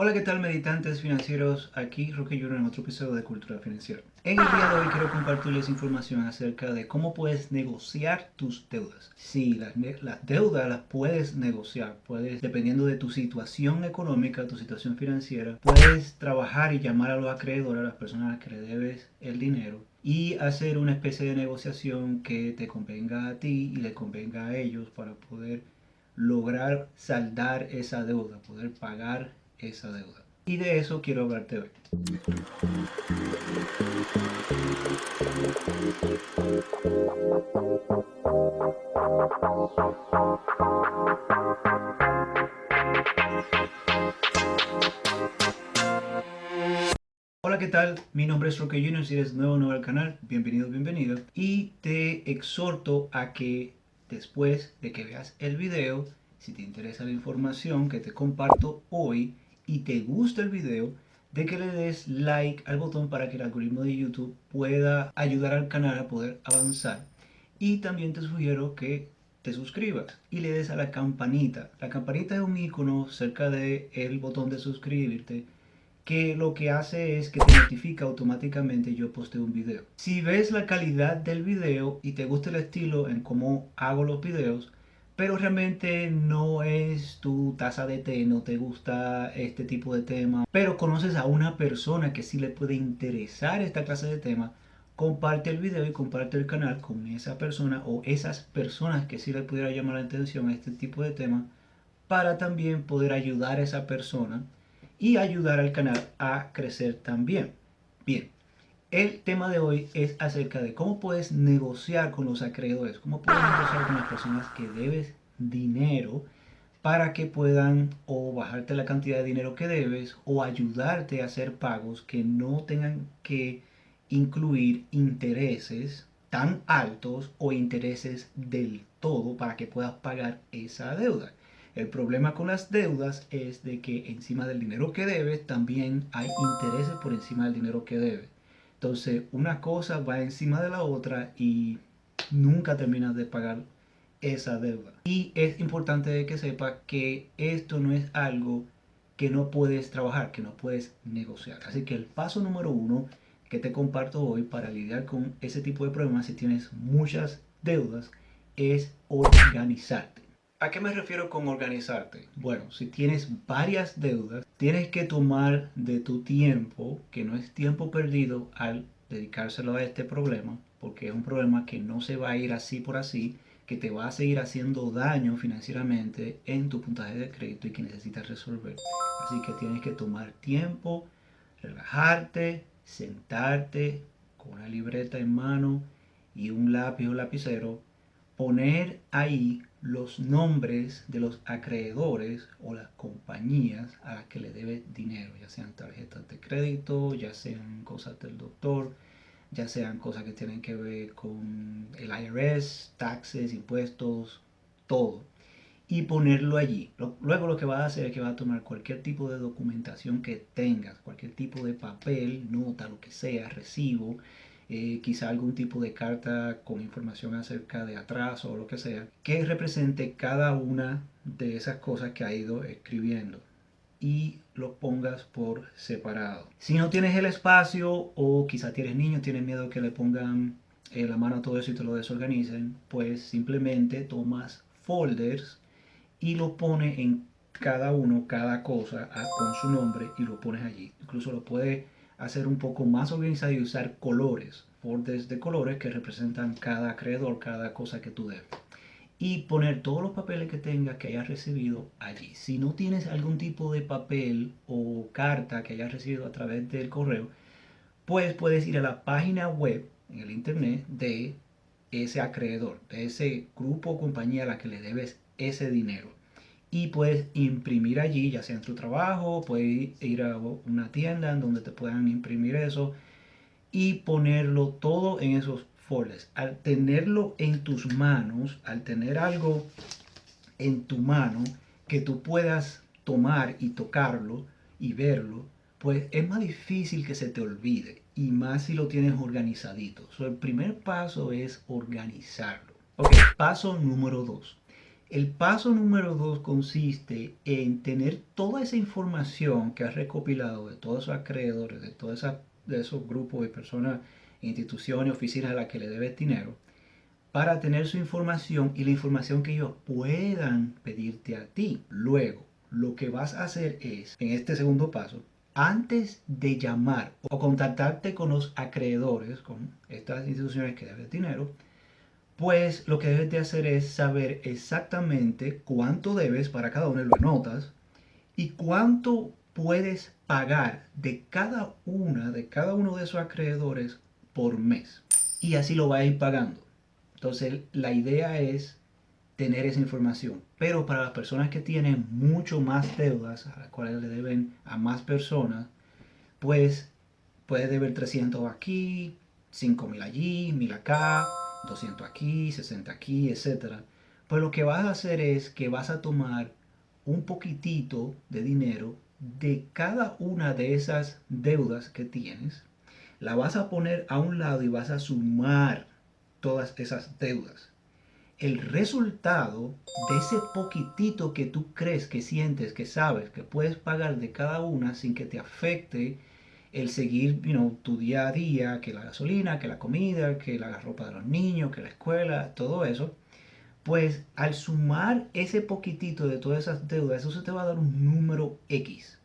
Hola, ¿qué tal meditantes financieros? Aquí Roque Jr. en otro episodio de Cultura Financiera. En el día de hoy quiero compartirles información acerca de cómo puedes negociar tus deudas. Sí, las deudas las puedes negociar, dependiendo de tu situación económica, tu situación financiera, puedes trabajar y llamar a los acreedores, a las personas a las que le debes el dinero, y hacer una especie de negociación que te convenga a ti y le convenga a ellos para poder lograr saldar esa deuda, poder pagar esa deuda. Y de eso quiero hablarte hoy. Hola, ¿qué tal? Mi nombre es Roque Jr. Si eres nuevo al canal, bienvenido, bienvenido. Y te exhorto a que después de que veas el video, si te interesa la información que te comparto hoy y te gusta el video, de que le des like al botón para que el algoritmo de YouTube pueda ayudar al canal a poder avanzar. Y también te sugiero que te suscribas y le des a la campanita. La campanita es un icono cerca del botón de suscribirte que lo que hace es que te notifica automáticamente yo posteo un video. Si ves la calidad del video y te gusta el estilo en cómo hago los videos, pero realmente no es tu taza de té, no te gusta este tipo de tema, pero conoces a una persona que sí le puede interesar esta clase de tema, comparte el video y comparte el canal con esa persona o esas personas que sí le pudiera llamar la atención a este tipo de tema, para también poder ayudar a esa persona y ayudar al canal a crecer también. Bien, el tema de hoy es acerca de cómo puedes negociar con los acreedores, cómo puedes negociar con las personas que debes dinero para que puedan o bajarte la cantidad de dinero que debes o ayudarte a hacer pagos que no tengan que incluir intereses tan altos o intereses del todo para que puedas pagar esa deuda. El problema con las deudas es de que encima del dinero que debes también hay intereses por encima del dinero que debes. Entonces una cosa va encima de la otra y nunca terminas de pagar esa deuda. Y es importante que sepa que esto no es algo que no puedes trabajar, que no puedes negociar. Así que el paso número uno que te comparto hoy para lidiar con ese tipo de problemas si tienes muchas deudas es organizarte. ¿A qué me refiero con organizarte? Bueno, si tienes varias deudas, tienes que tomar de tu tiempo, que no es tiempo perdido, al dedicárselo a este problema, porque es un problema que no se va a ir así por así, que te va a seguir haciendo daño financieramente en tu puntaje de crédito y que necesitas resolver. Así que tienes que tomar tiempo, relajarte, sentarte con una libreta en mano y un lápiz o lapicero, poner ahí los nombres de los acreedores o las compañías a las que le debe dinero, ya sean tarjetas de crédito, ya sean cosas del doctor, ya sean cosas que tienen que ver con el IRS, taxes, impuestos, todo. Y ponerlo allí. Luego lo que vas a hacer es que vas a tomar cualquier tipo de documentación que tengas, cualquier tipo de papel, nota, lo que sea, recibo, quizá algún tipo de carta con información acerca de atraso o lo que sea, que represente cada una de esas cosas que ha ido escribiendo y los pongas por separado. Si no tienes el espacio o quizá tienes niños, tienes miedo que le pongan la mano a todo eso y te lo desorganicen, pues simplemente tomas folders y lo pones en cada uno, cada cosa con su nombre y lo pones allí. Incluso lo puedes hacer un poco más organizado y usar colores, folders de colores que representan cada acreedor, cada cosa que tú debes y poner todos los papeles que tengas que hayas recibido allí. Si no tienes algún tipo de papel o carta que hayas recibido a través del correo, pues puedes ir a la página web en el internet de ese acreedor, de ese grupo o compañía a la que le debes ese dinero. Y puedes imprimir allí, ya sea en tu trabajo, puedes ir a una tienda en donde te puedan imprimir eso y ponerlo todo en esos folders. Al tenerlo en tus manos, al tener algo en tu mano que tú puedas tomar y tocarlo y verlo, pues es más difícil que se te olvide y más si lo tienes organizadito. So, el primer paso es organizarlo. Ok, paso número 2. El paso número 2 consiste en tener toda esa información que has recopilado de todos esos acreedores, de esos grupos de personas, instituciones, oficinas a las que le debes dinero, para tener su información y la información que ellos puedan pedirte a ti. Luego, lo que vas a hacer es, en este segundo paso, antes de llamar o contactarte con los acreedores, con estas instituciones que debes dinero, pues lo que debes de hacer es saber exactamente cuánto debes para cada uno, lo anotas, y cuánto puedes pagar de cada uno de esos acreedores por mes. Y así lo vas a ir pagando. Entonces, la idea es tener esa información. Pero para las personas que tienen mucho más deudas, a las cuales le deben a más personas, pues puedes deber 300 aquí, 5.000 allí, 1.000 acá, 200 aquí, 60 aquí, etcétera. Pues lo que vas a hacer es que vas a tomar un poquitito de dinero de cada una de esas deudas que tienes, la vas a poner a un lado y vas a sumar todas esas deudas. El resultado de ese poquitito que tú crees, que sientes, que sabes, que puedes pagar de cada una sin que te afecte el seguir tu día a día, que la gasolina, que la comida, que la ropa de los niños, que la escuela, todo eso, pues al sumar ese poquitito de todas esas deudas, eso se te va a dar un número X.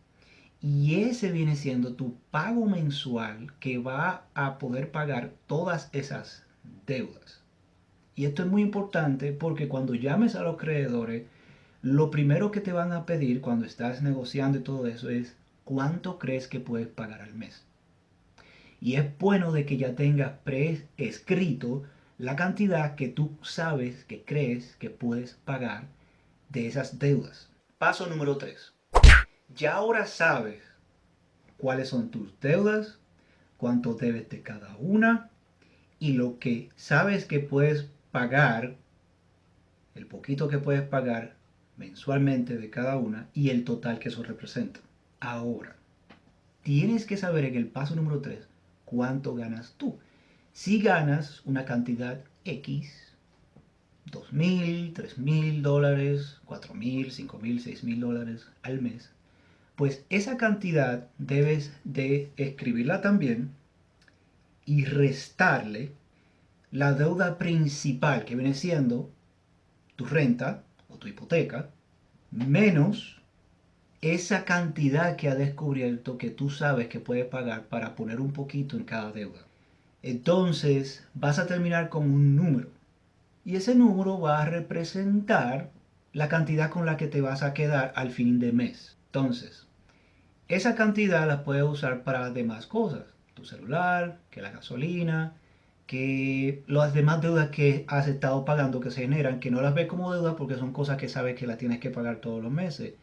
Y ese viene siendo tu pago mensual que va a poder pagar todas esas deudas. Y esto es muy importante porque cuando llames a los creedores, lo primero que te van a pedir cuando estás negociando y todo eso es cuánto crees que puedes pagar al mes. Y es bueno de que ya tengas prescrito la cantidad que tú sabes, que crees que puedes pagar de esas deudas. Paso número 3. Ya ahora sabes cuáles son tus deudas, cuánto debes de cada una y lo que sabes que puedes pagar, el poquito que puedes pagar mensualmente de cada una y el total que eso representa. Ahora, tienes que saber en el paso número 3 cuánto ganas tú. Si ganas una cantidad X, 2.000, 3.000 dólares, 4.000, 5.000, 6.000 dólares al mes, pues esa cantidad debes de escribirla también y restarle la deuda principal que viene siendo tu renta o tu hipoteca, menos esa cantidad que ha descubierto que tú sabes que puedes pagar para poner un poquito en cada deuda. Entonces vas a terminar con un número. Y ese número va a representar la cantidad con la que te vas a quedar al fin de mes. Entonces, esa cantidad la puedes usar para demás cosas. Tu celular, que la gasolina, que las demás deudas que has estado pagando que se generan, que no las ves como deudas porque son cosas que sabes que las tienes que pagar todos los meses.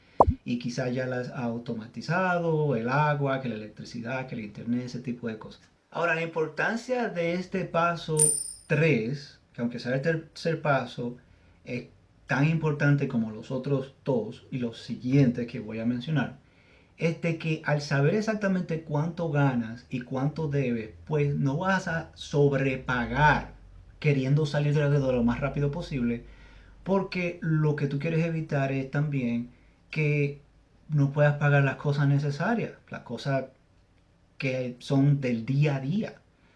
Y quizás ya las has automatizado, el agua, que la electricidad, que el internet, ese tipo de cosas. Ahora, la importancia de este paso 3, que aunque sea el tercer paso, es tan importante como los otros dos y los siguientes que voy a mencionar, es de que al saber exactamente cuánto ganas y cuánto debes, pues no vas a sobrepagar queriendo salir de la deuda lo más rápido posible, porque lo que tú quieres evitar es también que no puedas pagar las cosas necesarias, las cosas que son del día a día,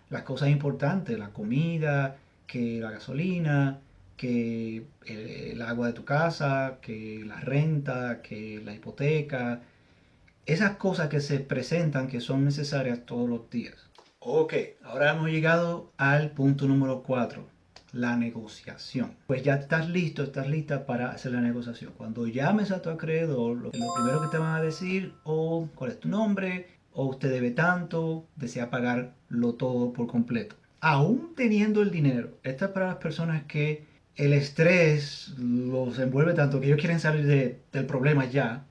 las cosas importantes, la comida, que la gasolina, que el agua de tu casa, que la renta, que la hipoteca, esas cosas que se presentan que son necesarias todos los días. Ok, ahora hemos llegado al punto número 4, la negociación. Pues ya estás listo, estás lista para hacer la negociación. Cuando llames a tu acreedor, lo primero que te van a decir, o cuál es tu nombre, o usted debe tanto, desea pagarlo todo por completo. Aún teniendo el dinero, esta es para las personas que el estrés los envuelve tanto que ellos quieren salir del problema ya.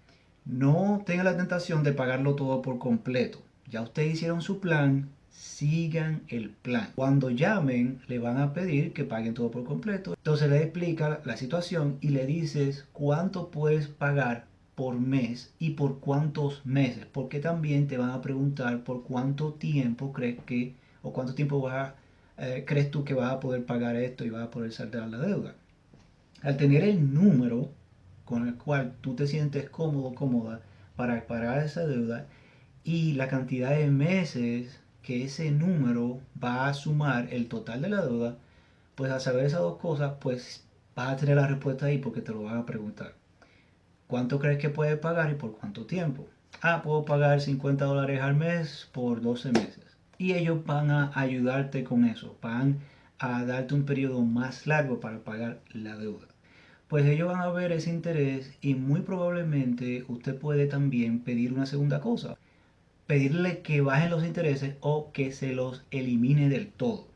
No tengan la tentación de pagarlo todo por completo. Ya ustedes hicieron su plan, sigan el plan. Cuando llamen, le van a pedir que paguen todo por completo. Entonces le explica la situación y le dices cuánto puedes pagar por mes y por cuántos meses. Porque también te van a preguntar por cuánto tiempo crees que, o cuánto tiempo crees tú que vas a poder pagar esto y vas a poder saldar la deuda. Al tener el número con el cual tú te sientes cómodo, cómoda para pagar esa deuda y la cantidad de meses que ese número va a sumar el total de la deuda, pues al saber esas dos cosas, pues vas a tener la respuesta ahí porque te lo van a preguntar. ¿Cuánto crees que puedes pagar y por cuánto tiempo? Ah, puedo pagar $50 al mes por 12 meses. Y ellos van a ayudarte con eso, van a darte un periodo más largo para pagar la deuda. Pues ellos van a ver ese interés y muy probablemente usted puede también pedir una segunda cosa. Pedirle que bajen los intereses o que se los elimine del todo.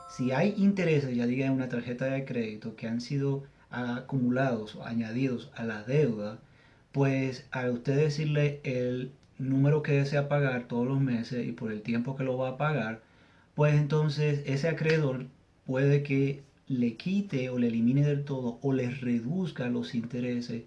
Si hay intereses, ya diga en una tarjeta de crédito, que han sido acumulados o añadidos a la deuda, pues al usted decirle el número que desea pagar todos los meses y por el tiempo que lo va a pagar, pues entonces ese acreedor puede que le quite o le elimine del todo o le reduzca los intereses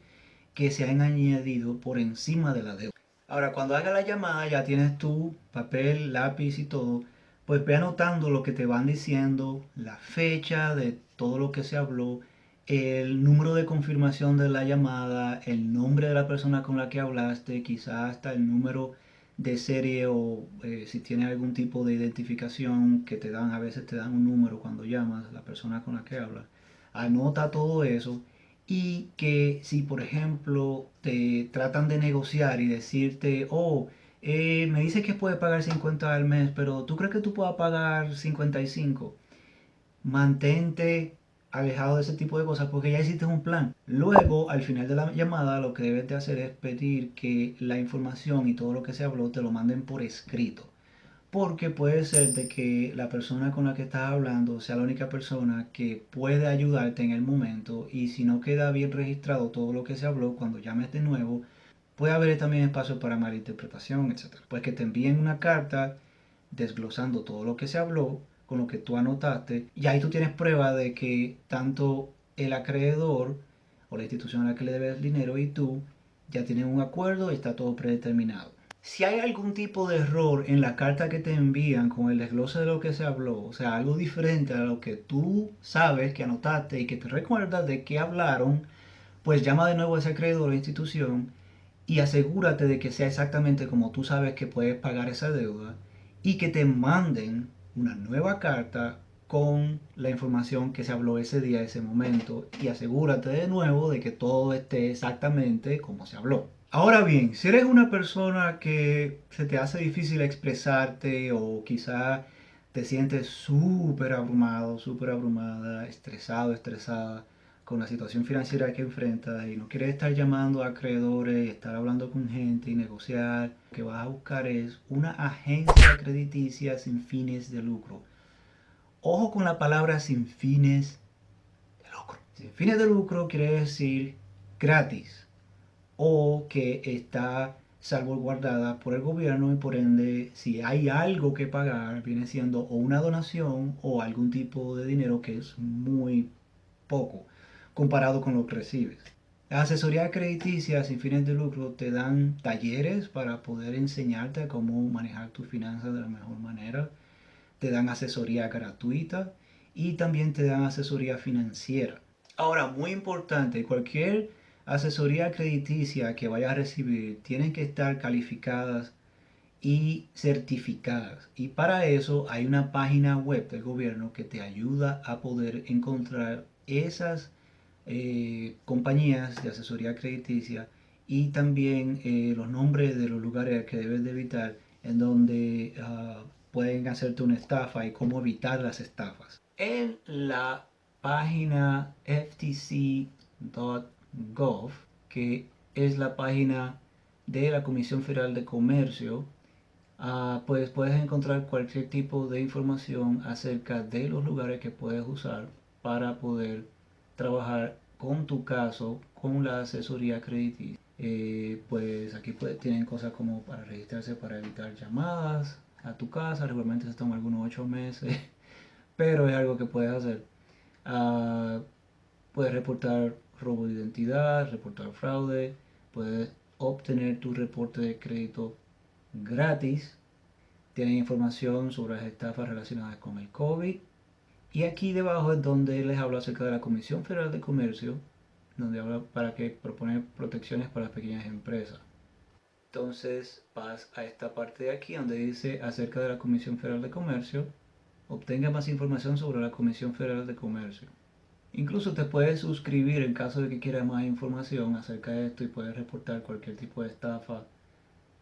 que se han añadido por encima de la deuda. Ahora, cuando haga la llamada, ya tienes tu papel, lápiz y todo, pues ve anotando lo que te van diciendo, la fecha de todo lo que se habló, el número de confirmación de la llamada, el nombre de la persona con la que hablaste, quizás hasta el número de serie o si tiene algún tipo de identificación que te dan, a veces te dan un número cuando llamas a la persona con la que hablas. Anota todo eso y que si por ejemplo te tratan de negociar y decirte, oh, me dice que puede pagar 50 al mes, pero ¿tú crees que tú puedas pagar 55? Mantente alejado de ese tipo de cosas porque ya hiciste un plan. Luego, al final de la llamada, lo que debes de hacer es pedir que la información y todo lo que se habló te lo manden por escrito. Porque puede ser de que la persona con la que estás hablando sea la única persona que puede ayudarte en el momento y si no queda bien registrado todo lo que se habló cuando llames de nuevo, puede haber también espacio para malinterpretación, etcétera. Pues que te envíen una carta desglosando todo lo que se habló con lo que tú anotaste y ahí tú tienes prueba de que tanto el acreedor o la institución a la que le debes el dinero y tú ya tienen un acuerdo y está todo predeterminado. Si hay algún tipo de error en la carta que te envían con el desglose de lo que se habló, o sea, algo diferente a lo que tú sabes que anotaste y que te recuerdas de qué hablaron, pues llama de nuevo a ese acreedor o institución y asegúrate de que sea exactamente como tú sabes que puedes pagar esa deuda y que te manden una nueva carta con la información que se habló ese día, ese momento, y asegúrate de nuevo de que todo esté exactamente como se habló. Ahora bien, si eres una persona que se te hace difícil expresarte o quizá te sientes súper abrumado, súper abrumada, estresado, estresada con la situación financiera que enfrentas y no quieres estar llamando a acreedores, estar hablando con gente y negociar, lo que vas a buscar es una agencia crediticia sin fines de lucro. Ojo con la palabra sin fines de lucro. Sin fines de lucro quiere decir gratis o que está salvaguardada por el gobierno y por ende si hay algo que pagar viene siendo o una donación o algún tipo de dinero que es muy poco comparado con lo que recibes. La asesoría crediticia sin fines de lucro te dan talleres para poder enseñarte cómo manejar tus finanzas de la mejor manera, te dan asesoría gratuita y también te dan asesoría financiera. Ahora, muy importante, cualquier asesoría crediticia que vayas a recibir tienen que estar calificadas y certificadas. Y para eso hay una página web del gobierno que te ayuda a poder encontrar esas compañías de asesoría crediticia y también los nombres de los lugares que debes de evitar en donde pueden hacerte una estafa y cómo evitar las estafas. En la página ftc.gov, que es la página de la Comisión Federal de Comercio, pues puedes encontrar cualquier tipo de información acerca de los lugares que puedes usar para poder trabajar con tu caso, con la asesoría crediticia. Pues aquí tienen cosas como para registrarse para evitar llamadas a tu casa, regularmente se toma algunos 8 meses, pero es algo que puedes hacer. Ah, Puedes reportar robo de identidad, reportar fraude, puedes obtener tu reporte de crédito gratis. Tienen información sobre las estafas relacionadas con el COVID Y aquí debajo es donde les hablo acerca de la Comisión Federal de Comercio, donde habla para que propone protecciones para las pequeñas empresas. Entonces vas a esta parte de aquí donde dice acerca de la Comisión Federal de Comercio. Obtenga más información sobre la Comisión Federal de Comercio. Incluso te puedes suscribir en caso de que quieras más información acerca de esto y puedes reportar cualquier tipo de estafa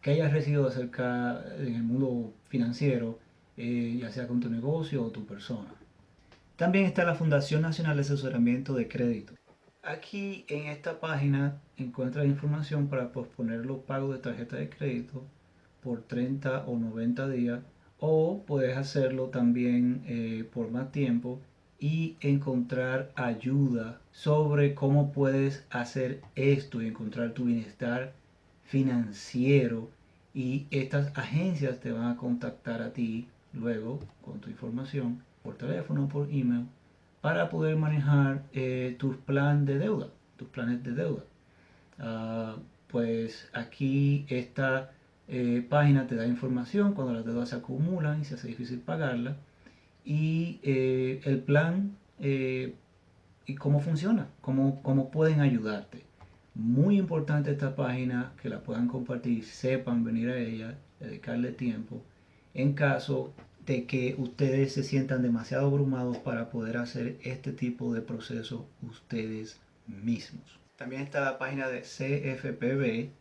que hayas recibido acerca en el mundo financiero, ya sea con tu negocio o tu persona. También está la Fundación Nacional de Asesoramiento de Crédito. Aquí en esta página encuentras información para posponer los pagos de tarjeta de crédito por 30 o 90 días, o puedes hacerlo también por más tiempo y encontrar ayuda sobre cómo puedes hacer esto y encontrar tu bienestar financiero. Y estas agencias te van a contactar a ti luego con tu información por teléfono o por email para poder manejar tus planes de deuda, tus planes de deuda. Ah, pues aquí esta página te da información cuando las deudas se acumulan y se hace difícil pagarlas, y el plan y cómo funciona, cómo pueden ayudarte. Muy importante esta página, que la puedan compartir, sepan venir a ella, dedicarle tiempo, en caso de que ustedes se sientan demasiado abrumados para poder hacer este tipo de proceso ustedes mismos. También está la página de CFPB.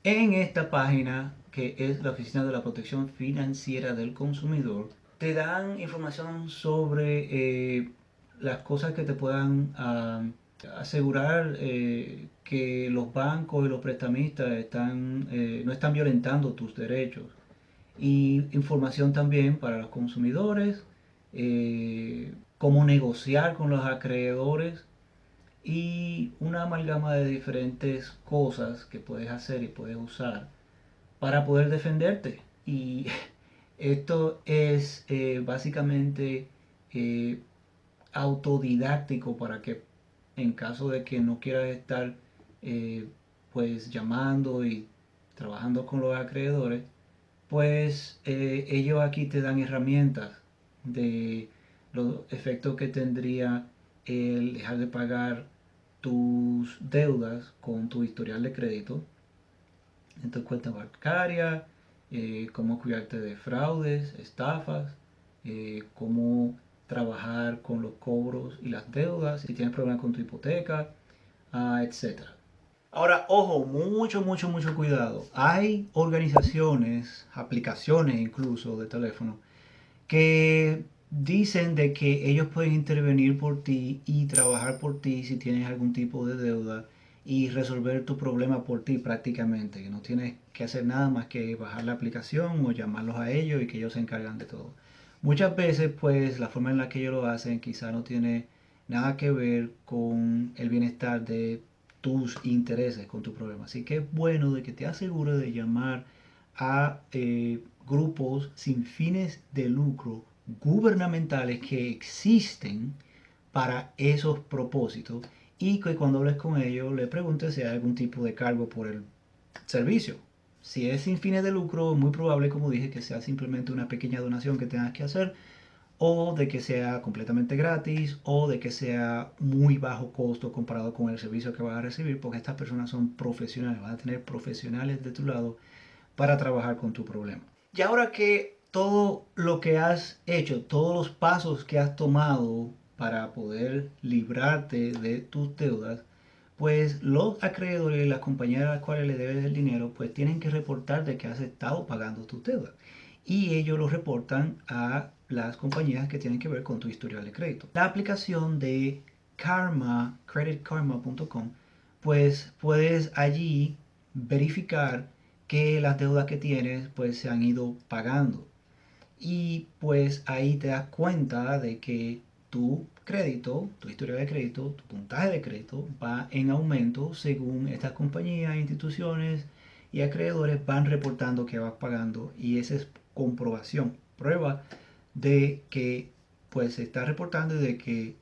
En esta página, que es la Oficina de la Protección Financiera del Consumidor, te dan información sobre las cosas que te puedan asegurar que los bancos y los prestamistas no están violentando tus derechos. Y información también para los consumidores, cómo negociar con los acreedores y una amalgama de diferentes cosas que puedes hacer y puedes usar para poder defenderte. Y esto es básicamente eh, autodidáctico para que en caso de que no quieras estar pues llamando y trabajando con los acreedores, pues ellos aquí te dan herramientas de los efectos que tendría el dejar de pagar tus deudas con tu historial de crédito en tu cuenta bancaria, cómo cuidarte de fraudes, estafas, cómo trabajar con los cobros y las deudas, si tienes problemas con tu hipoteca, etcétera. Ahora, ojo, mucho cuidado. Hay organizaciones, aplicaciones incluso de teléfono, que dicen de que ellos pueden intervenir por ti y trabajar por ti si tienes algún tipo de deuda y resolver tu problema por ti prácticamente, que no tienes que hacer nada más que bajar la aplicación o llamarlos a ellos y que ellos se encargan de todo. Muchas veces pues la forma en la que ellos lo hacen quizá no tiene nada que ver con el bienestar de tus intereses, con tu problema. Así que es bueno de que te asegures de llamar a grupos sin fines de lucro gubernamentales que existen para esos propósitos, y que cuando hables con ellos le preguntes si hay algún tipo de cargo por el servicio. Si es sin fines de lucro, muy probable, como dije, que sea simplemente una pequeña donación que tengas que hacer, o de que sea completamente gratis, o de que sea muy bajo costo comparado con el servicio que vas a recibir, porque estas personas son profesionales, vas a tener profesionales de tu lado para trabajar con tu problema. Y ahora que todo lo que has hecho, todos los pasos que has tomado para poder librarte de tus deudas, pues los acreedores y las compañías a las cuales le debes el dinero, pues tienen que reportar de que has estado pagando tus deudas. Y ellos lo reportan a las compañías que tienen que ver con tu historial de crédito. La aplicación de Karma, creditkarma.com, pues puedes allí verificar que las deudas que tienes pues se han ido pagando, y pues ahí te das cuenta de que tu crédito, tu historia de crédito, tu puntaje de crédito va en aumento según estas compañías, instituciones y acreedores van reportando que vas pagando, y esa es comprobación, prueba de que pues se está reportando y de que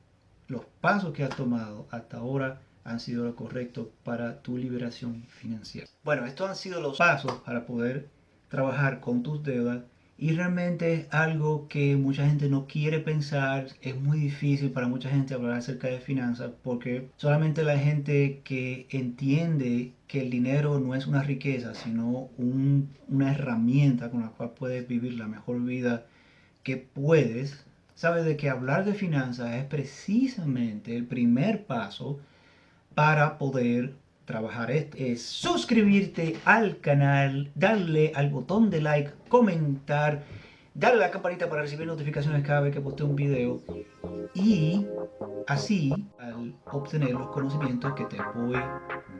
los pasos que has tomado hasta ahora han sido lo correcto para tu liberación financiera. Bueno, estos han sido los pasos para poder trabajar con tus deudas Y realmente es algo que mucha gente no quiere pensar, es muy difícil para mucha gente hablar acerca de finanzas porque solamente la gente que entiende que el dinero no es una riqueza, sino una herramienta con la cual puedes vivir la mejor vida que puedes, sabe de que hablar de finanzas es precisamente el primer paso para poder trabajar esto. Es suscribirte al canal, darle al botón de like, comentar, darle a la campanita para recibir notificaciones cada vez que postee un video y así al obtener los conocimientos que te voy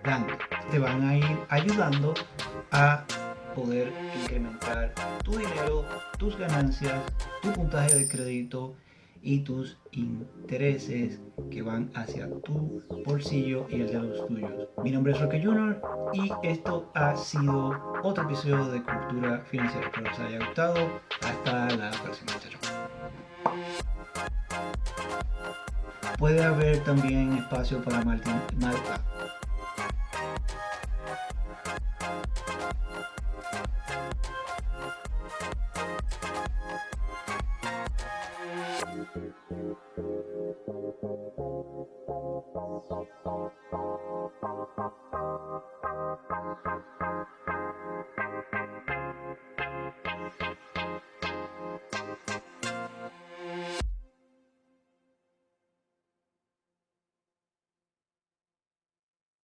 dando te van a ir ayudando a poder incrementar tu dinero, tus ganancias, tu puntaje de crédito y tus intereses que van hacia tu bolsillo y el de los tuyos. Mi nombre es Roque Junior y esto ha sido otro episodio de Cultura Financiera. Espero que os haya gustado. Hasta la próxima. Puede haber también espacio para Malta.